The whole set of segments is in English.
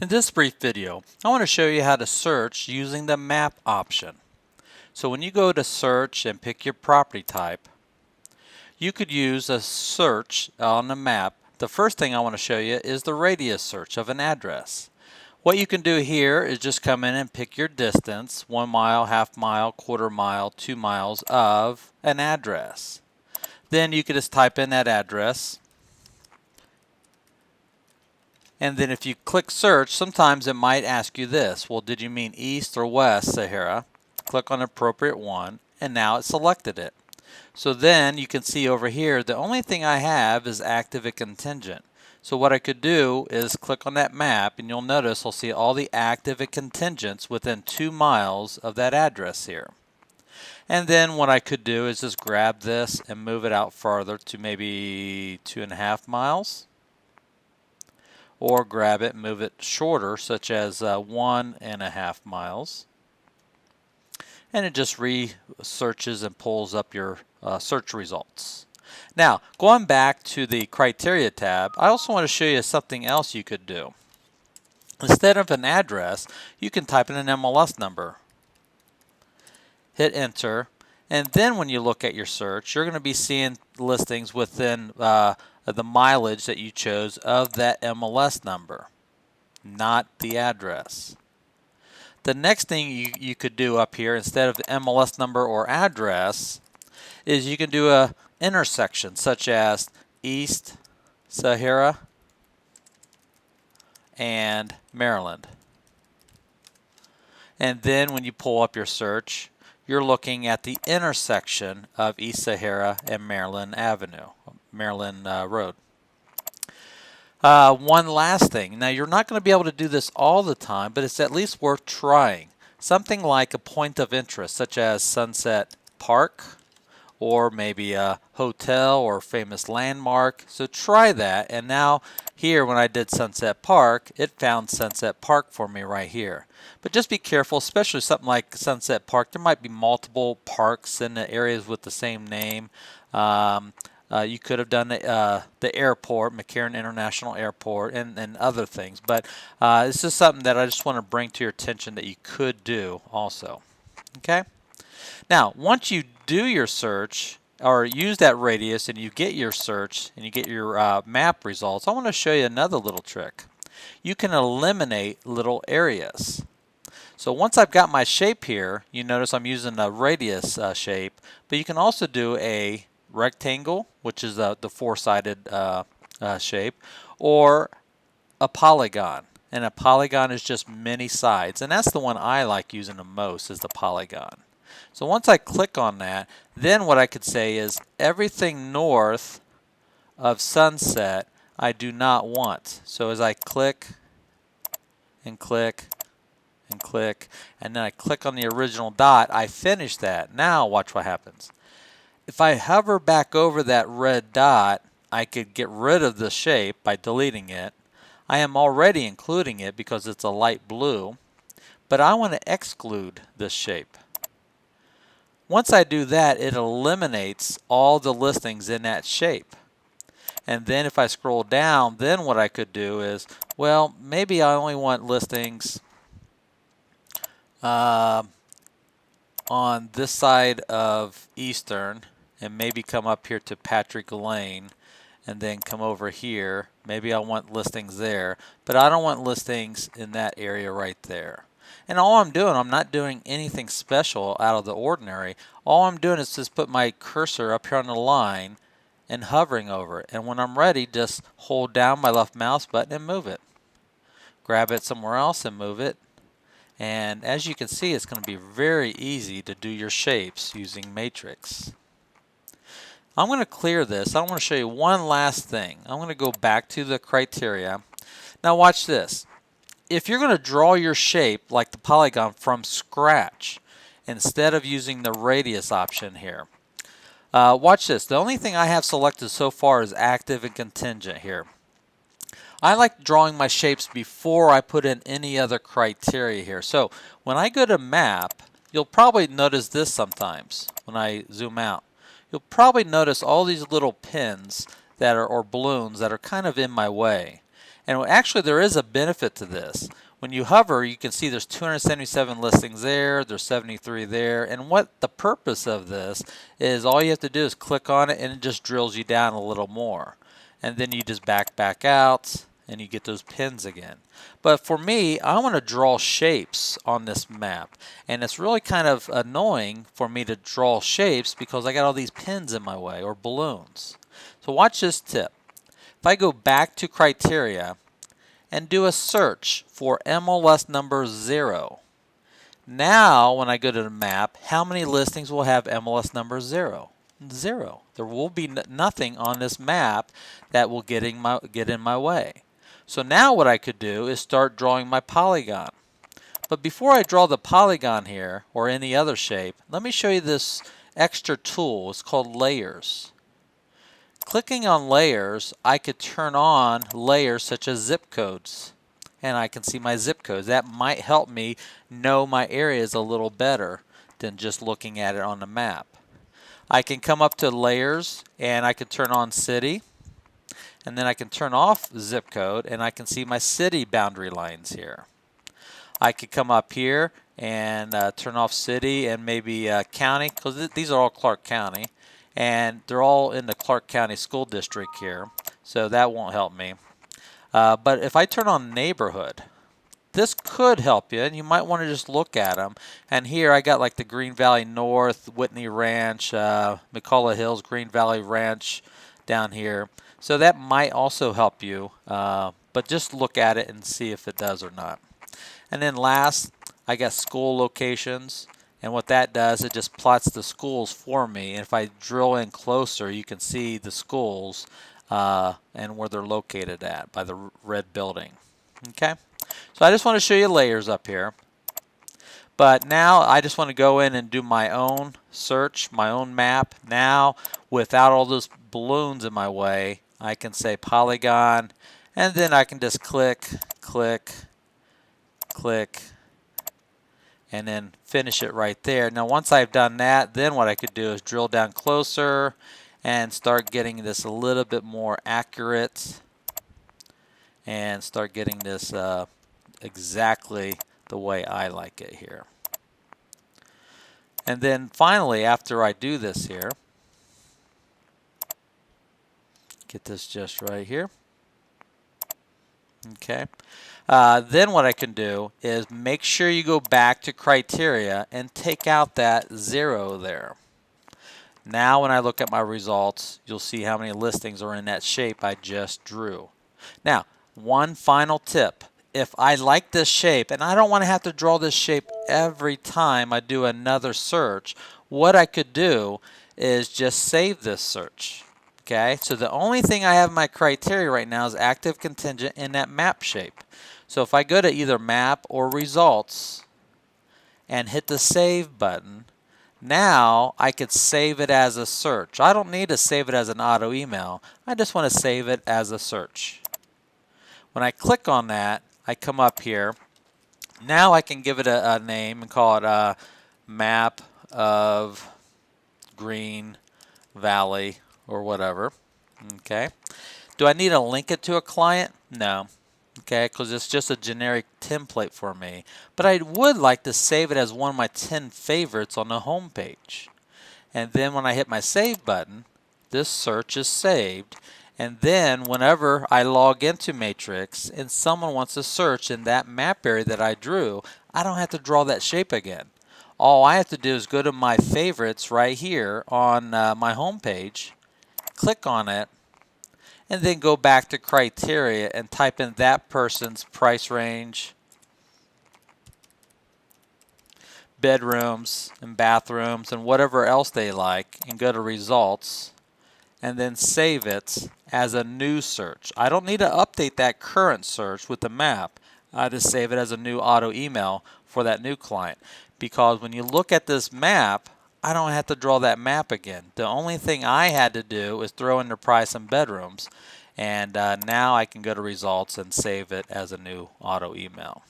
In this brief video, I want to show you how to search using the map option. So when you go to search and pick your property type, you could use a search on the map. The first thing I want to show you is the radius search of an address. What you can do here is just come in and pick your distance, 1 mile, half mile, quarter mile, 2 miles of an address. Then you could just type in that address. And then if you click search, sometimes it might ask you this. Well, did you mean east or west Sahara? Click on the appropriate one, and now it selected it. So then you can see over here, the only thing I have is active and contingent. So what I could do is click on that map, and you'll notice I'll see all the active and contingents within 2 miles of that address here. And then what I could do is just grab this and move it out farther to maybe 2.5 miles. Or grab it and move it shorter, such as 1.5 miles. And it just researches and pulls up your search results. Now, going back to the criteria tab, I also want to show you something else you could do. Instead of an address, you can type in an MLS number. Hit enter, and then when you look at your search, you're going to be seeing listings within the mileage that you chose of that MLS number, not the address. The next thing you could do up here, instead of the MLS number or address, is you can do a intersection such as East Sahara and Maryland. And then when you pull up your search, you're looking at the intersection of East Sahara and Maryland Road. One last thing. Now, you're not going to be able to do this all the time, but it's at least worth trying. Something like a point of interest, such as Sunset Park, or maybe a hotel or famous landmark. So try that. And now here, when I did Sunset Park, it found Sunset Park for me right here. But just be careful, especially something like Sunset Park. There might be multiple parks in the areas with the same name. You could have done the airport, McCarran International Airport, and other things. But this is something that I just want to bring to your attention that you could do also. Okay? Now, once you do your search, or use that radius, and you get your search, and you get your map results, I want to show you another little trick. You can eliminate little areas. So once I've got my shape here, you notice I'm using a radius shape, but you can also do a rectangle, which is the four-sided shape, or a polygon. And a polygon is just many sides, and that's the one I like using the most, is the polygon. So once I click on that, then what I could say is everything north of Sunset I do not want. So as I click and click and click, and then I click on the original dot, I finish that. Now watch what happens. If I hover back over that red dot, I could get rid of the shape by deleting it. I am already including it because it's a light blue, but I want to exclude this shape. Once I do that, it eliminates all the listings in that shape. And then if I scroll down, then what I could do is, well, maybe I only want listings on this side of Eastern, and maybe come up here to Patrick Lane, and then come over here. Maybe I want listings there, but I don't want listings in that area right there. And all I'm doing, I'm not doing anything special out of the ordinary. All I'm doing is just put my cursor up here on the line and hovering over it. And when I'm ready, just hold down my left mouse button and move it. Grab it somewhere else and move it. And as you can see, it's going to be very easy to do your shapes using Matrix. I'm going to clear this. I want to show you one last thing. I'm going to go back to the criteria. Now watch this. If you're going to draw your shape like the polygon from scratch, instead of using the radius option here, watch this. The only thing I have selected so far is active and contingent here. I like drawing my shapes before I put in any other criteria here. So when I go to map, you'll probably notice this sometimes when I zoom out. You'll probably notice all these little pins that are, or balloons that are kind of in my way. And actually there is a benefit to this. When you hover, you can see there's 277 listings there, there's 73 there, and what the purpose of this is, all you have to do is click on it and it just drills you down a little more. And then you just back out and you get those pins again. But for me, I want to draw shapes on this map, and it's really kind of annoying for me to draw shapes because I got all these pins in my way, or balloons. So watch this tip. If I go back to criteria and do a search for MLS number 0. Now, when I go to the map, how many listings will have MLS number 0? 0. There will be nothing on this map that will get in my way. So now what I could do is start drawing my polygon. But before I draw the polygon here, or any other shape, let me show you this extra tool. It's called layers. Clicking on layers, I could turn on layers such as zip codes, and I can see my zip codes. That might help me know my areas a little better than just looking at it on the map. I can come up to layers and I can turn on city, and then I can turn off zip code and I can see my city boundary lines here. I could come up here and turn off city and maybe county, because these are all Clark County. And they're all in the Clark County School District here, so that won't help me. But if I turn on neighborhood, this could help you, and you might want to just look at them. And here I got like the Green Valley North, Whitney Ranch, McCullough Hills, Green Valley Ranch down here. So that might also help you, but just look at it and see if it does or not. And then last, I got school locations. And what that does, it just plots the schools for me. And if I drill in closer, you can see the schools and where they're located at by the red building. Okay, so I just want to show you layers up here. But now I just want to go in and do my own search, my own map. Now, without all those balloons in my way, I can say polygon, and then I can just click, and then finish it right there. Now once I've done that, then what I could do is drill down closer and start getting this a little bit more accurate and start getting this exactly the way I like it here. And then finally, after I do this here, get this just right here. Okay. Then what I can do is make sure you go back to criteria and take out that 0 there. Now when I look at my results, you'll see how many listings are in that shape I just drew. Now, one final tip. If I like this shape and I don't want to have to draw this shape every time I do another search, what I could do is just save this search. Okay, so the only thing I have in my criteria right now is active contingent in that map shape. So if I go to either map or results and hit the save button, now I could save it as a search. I don't need to save it as an auto email. I just want to save it as a search. When I click on that, I come up here. Now I can give it a name and call it map of Green Valley or whatever. Okay. Do I need to link it to a client? No. Okay, because it's just a generic template for me. But I would like to save it as one of my 10 favorites on the home page. And then when I hit my save button, this search is saved. And then whenever I log into Matrix and someone wants to search in that map area that I drew, I don't have to draw that shape again. All I have to do is go to my favorites right here on my home page, click on it, and then go back to criteria and type in that person's price range, bedrooms and bathrooms and whatever else they like, and go to results and then save it as a new search. I don't need to update that current search with the map. I just save it as a new auto email for that new client, because when you look at this map, I don't have to draw that map again. The only thing I had to do is throw in the price and bedrooms, and now I can go to results and save it as a new auto email.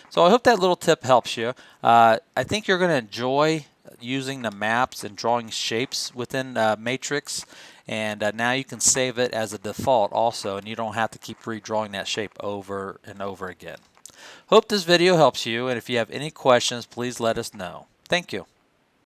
So I hope that little tip helps you. I think you're going to enjoy using the maps and drawing shapes within Matrix, And now you can save it as a default also, and you don't have to keep redrawing that shape over and over again. Hope this video helps you, and if you have any questions, please let us know. Thank you.